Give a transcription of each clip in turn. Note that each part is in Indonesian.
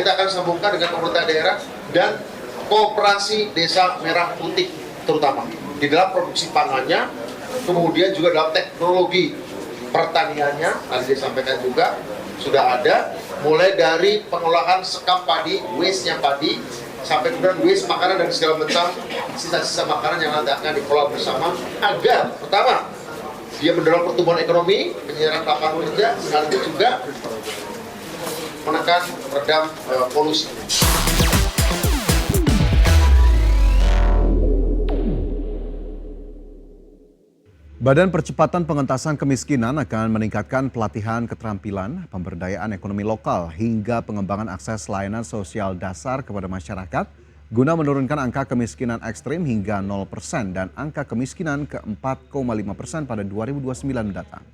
Kita akan sambungkan dengan pemerintah daerah dan koperasi desa merah putih terutama di dalam produksi pangannya, kemudian juga dalam teknologi pertaniannya. Tadi disampaikan juga sudah ada, mulai dari pengolahan sekam padi, waste-nya padi, sampai kemudian waste makanan dan segala macam sisa-sisa makanan yang nanti akan dikelola bersama agar pertama dia mendorong pertumbuhan ekonomi, penyerapan lapangan kerja, sekaligus juga menekan redam polusi. Badan Percepatan Pengentasan Kemiskinan akan meningkatkan pelatihan keterampilan, pemberdayaan ekonomi lokal hingga pengembangan akses layanan sosial dasar kepada masyarakat guna menurunkan angka kemiskinan ekstrim hingga 0% dan angka kemiskinan ke 4,5% pada 2029 mendatang.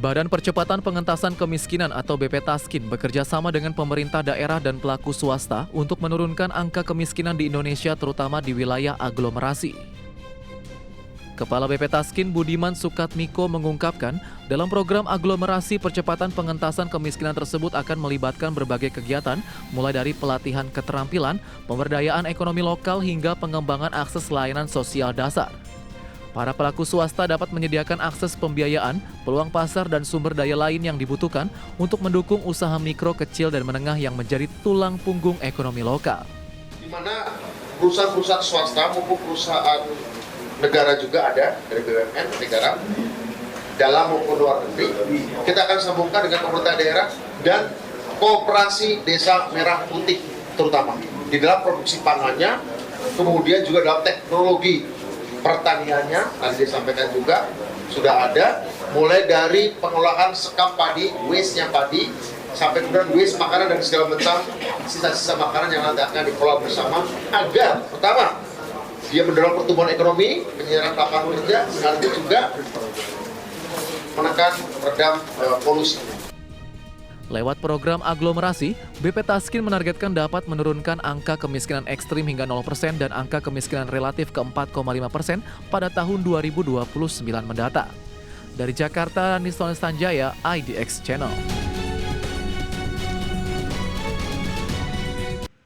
Badan Percepatan Pengentasan Kemiskinan atau BPTASKIN bekerja sama dengan pemerintah daerah dan pelaku swasta untuk menurunkan angka kemiskinan di Indonesia terutama di wilayah aglomerasi. Kepala BPTASKIN Budiman Sukatmiko mengungkapkan, dalam program aglomerasi percepatan pengentasan kemiskinan tersebut akan melibatkan berbagai kegiatan, mulai dari pelatihan keterampilan, pemberdayaan ekonomi lokal hingga pengembangan akses layanan sosial dasar. Para pelaku swasta dapat menyediakan akses pembiayaan, peluang pasar dan sumber daya lain yang dibutuhkan untuk mendukung usaha mikro, kecil, dan menengah yang menjadi tulang punggung ekonomi lokal. Di mana perusahaan-perusahaan swasta maupun perusahaan negara juga ada dari BUMN negara dalam maupun luar negeri. Kita akan sambungkan dengan pemerintah daerah dan koperasi desa merah putih terutama di dalam produksi pangannya, kemudian juga dalam teknologi pertaniannya. Tadi disampaikan juga sudah ada, mulai dari pengolahan sekam padi, waste-nya padi, sampai kemudian waste makanan dan segala macam sisa-sisa makanan yang nanti akan dikelola bersama agar pertama dia mendorong pertumbuhan ekonomi, penyerapan lapangan kerja, sekaligus juga menekan redam polusi. Lewat program aglomerasi, BPTASKIN menargetkan dapat menurunkan angka kemiskinan ekstrim hingga 0% dan angka kemiskinan relatif ke 4,5% pada tahun 2029 mendatang. Dari Jakarta, Niston Stanjaya, IDX Channel.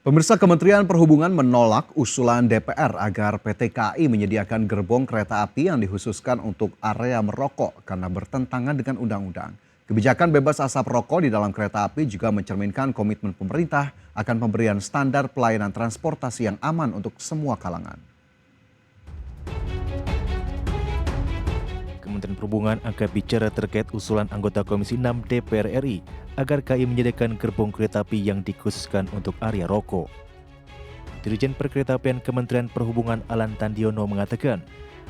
Pemirsa, Kementerian Perhubungan menolak usulan DPR agar PT KAI menyediakan gerbong kereta api yang dikhususkan untuk area merokok karena bertentangan dengan undang-undang. Kebijakan bebas asap rokok di dalam kereta api juga mencerminkan komitmen pemerintah akan pemberian standar pelayanan transportasi yang aman untuk semua kalangan. Kementerian Perhubungan angkat bicara terkait usulan anggota Komisi 6 DPR RI agar KAI menyediakan gerbong kereta api yang dikhususkan untuk area rokok. Dirjen Perkeretaapian Kementerian Perhubungan Alan Tandiono mengatakan,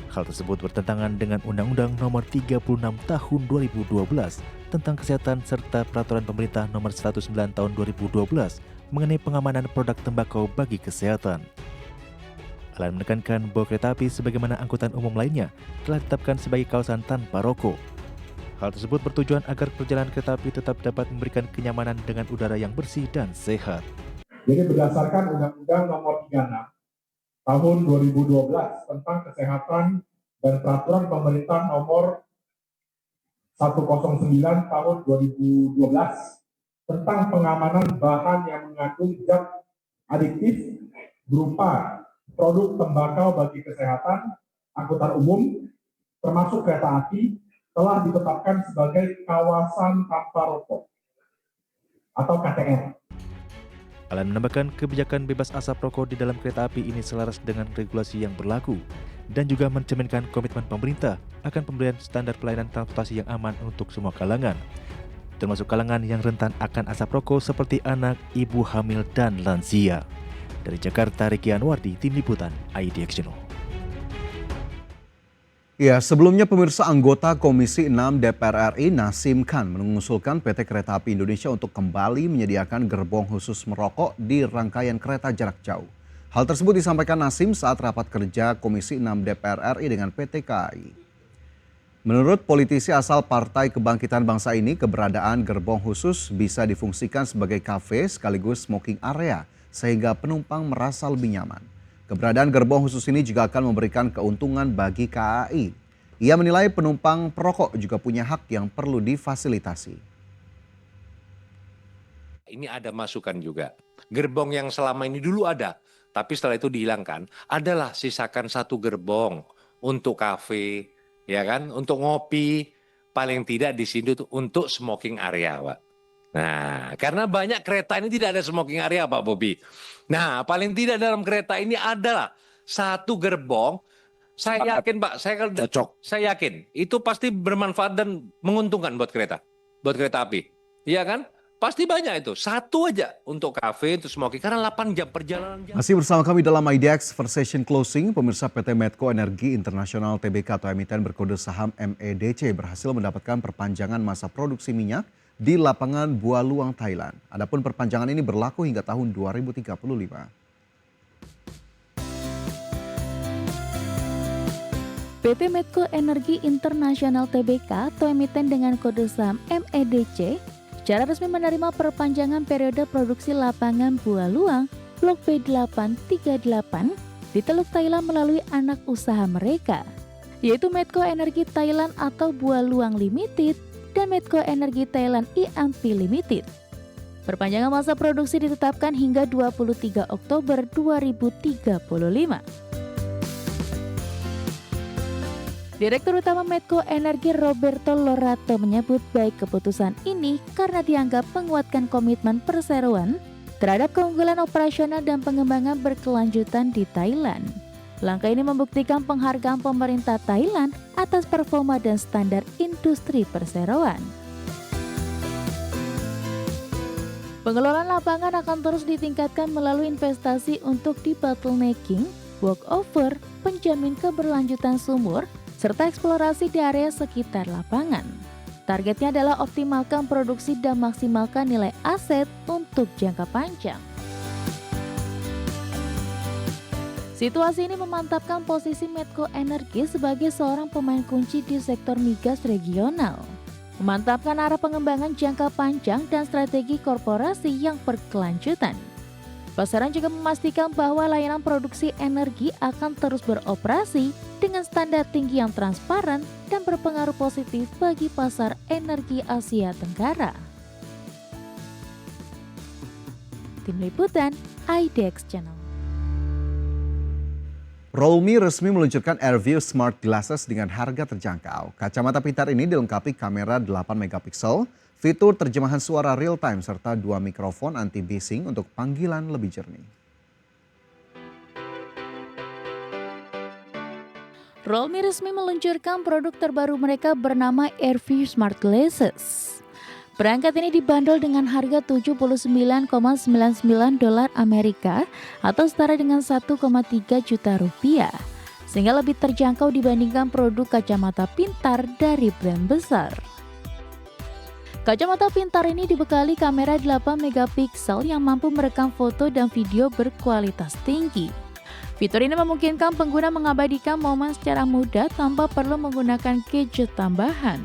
hal tersebut bertentangan dengan Undang-Undang Nomor 36 Tahun 2012 tentang Kesehatan serta Peraturan Pemerintah Nomor 109 Tahun 2012 mengenai pengamanan produk tembakau bagi kesehatan. Alan menekankan bahwa kereta api sebagaimana angkutan umum lainnya telah ditetapkan sebagai kawasan tanpa rokok. Hal tersebut bertujuan agar perjalanan kereta api tetap dapat memberikan kenyamanan dengan udara yang bersih dan sehat. Jadi berdasarkan Undang-Undang Nomor 36 Tahun 2012 tentang Kesehatan dan Peraturan Pemerintah Nomor 109 Tahun 2012 tentang pengamanan bahan yang mengandung zat adiktif berupa produk tembakau bagi kesehatan, angkutan umum, termasuk kereta api, telah ditetapkan sebagai kawasan tanpa rokok atau KTR. Alan menambahkan kebijakan bebas asap rokok di dalam kereta api ini selaras dengan regulasi yang berlaku dan juga mencerminkan komitmen pemerintah akan pemberian standar pelayanan transportasi yang aman untuk semua kalangan, termasuk kalangan yang rentan akan asap rokok seperti anak, ibu hamil, dan lansia. Dari Jakarta, Riki Anwardi, Tim Liputan, IDX Channel. Ya, sebelumnya pemirsa, anggota Komisi 6 DPR RI Nasim Khan mengusulkan PT Kereta Api Indonesia untuk kembali menyediakan gerbong khusus merokok di rangkaian kereta jarak jauh. Hal tersebut disampaikan Nasim saat rapat kerja Komisi 6 DPR RI dengan PT KAI. Menurut politisi asal Partai Kebangkitan Bangsa ini, keberadaan gerbong khusus bisa difungsikan sebagai kafe sekaligus smoking area sehingga penumpang merasa lebih nyaman. Keberadaan gerbong khusus ini juga akan memberikan keuntungan bagi KAI. Ia menilai penumpang perokok juga punya hak yang perlu difasilitasi. Ini ada masukan juga. Gerbong yang selama ini dulu ada, tapi setelah itu dihilangkan. Adalah sisakan 1 gerbong untuk kafe, ya kan, untuk ngopi, paling tidak di sini tuh untuk smoking area, Pak. Nah, karena banyak kereta ini tidak ada smoking area, Pak Bobi. Nah, paling tidak dalam kereta ini adalah 1 gerbong. Saya yakin, Pak, saya yakin itu pasti bermanfaat dan menguntungkan buat kereta api, iya kan? Pasti banyak itu, 1 aja untuk kafe, untuk smoking, karena 8 jam perjalanan. Masih bersama kami dalam IDX First Session Closing, pemirsa PT Medco Energi Internasional Tbk atau emiten berkode saham MEDC berhasil mendapatkan perpanjangan masa produksi minyak di lapangan Bualuang, Thailand. Adapun perpanjangan ini berlaku hingga tahun 2035. PT Medco Energi Internasional Tbk atau emiten dengan kode saham MEDC secara resmi menerima perpanjangan periode produksi lapangan Bualuang Blok B838 di Teluk Thailand melalui anak usaha mereka, yaitu Medco Energi Thailand atau Bualuang Limited dan Medco Energi Thailand IMP Limited. Perpanjangan masa produksi ditetapkan hingga 23 Oktober 2035. Direktur Utama Medco Energi Roberto Lorato menyebut baik keputusan ini karena dianggap menguatkan komitmen perseroan terhadap keunggulan operasional dan pengembangan berkelanjutan di Thailand. Langkah ini membuktikan penghargaan pemerintah Thailand atas performa dan standar industri perseroan. Pengelolaan lapangan akan terus ditingkatkan melalui investasi untuk debottlenecking, walkover, penjamin keberlanjutan sumur, serta eksplorasi di area sekitar lapangan. Targetnya adalah optimalkan produksi dan maksimalkan nilai aset untuk jangka panjang. Situasi ini memantapkan posisi Medco Energi sebagai seorang pemain kunci di sektor migas regional, memantapkan arah pengembangan jangka panjang dan strategi korporasi yang berkelanjutan. Pasaran juga memastikan bahwa layanan produksi energi akan terus beroperasi dengan standar tinggi yang transparan dan berpengaruh positif bagi pasar energi Asia Tenggara. Tim Liputan, IDX Channel. Realme resmi meluncurkan AirView Smart Glasses dengan harga terjangkau. Kacamata pintar ini dilengkapi kamera 8 megapiksel, fitur terjemahan suara real-time serta 2 mikrofon anti-bising untuk panggilan lebih jernih. Realme resmi meluncurkan produk terbaru mereka bernama AirView Smart Glasses. Perangkat ini dibanderol dengan harga $79,99 Amerika atau setara dengan 1,3 juta rupiah, sehingga lebih terjangkau dibandingkan produk kacamata pintar dari brand besar. Kacamata pintar ini dibekali kamera 8 megapiksel yang mampu merekam foto dan video berkualitas tinggi. Fitur ini memungkinkan pengguna mengabadikan momen secara mudah tanpa perlu menggunakan gadget tambahan.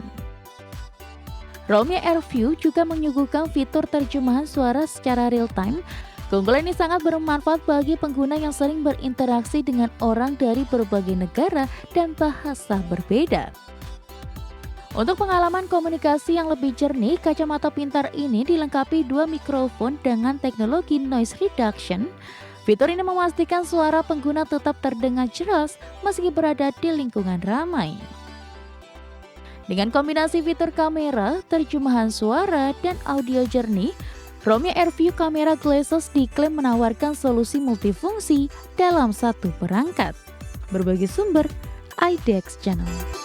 Realme AirView juga menyuguhkan fitur terjemahan suara secara real-time. Keunggulan ini sangat bermanfaat bagi pengguna yang sering berinteraksi dengan orang dari berbagai negara dan bahasa berbeda. Untuk pengalaman komunikasi yang lebih jernih, kacamata pintar ini dilengkapi 2 mikrofon dengan teknologi noise reduction. Fitur ini memastikan suara pengguna tetap terdengar jelas meski berada di lingkungan ramai. Dengan kombinasi fitur kamera, terjemahan suara, dan audio jernih, Realme AirView Camera Glasses diklaim menawarkan solusi multifungsi dalam satu perangkat. Berbagai sumber, IDX Channel.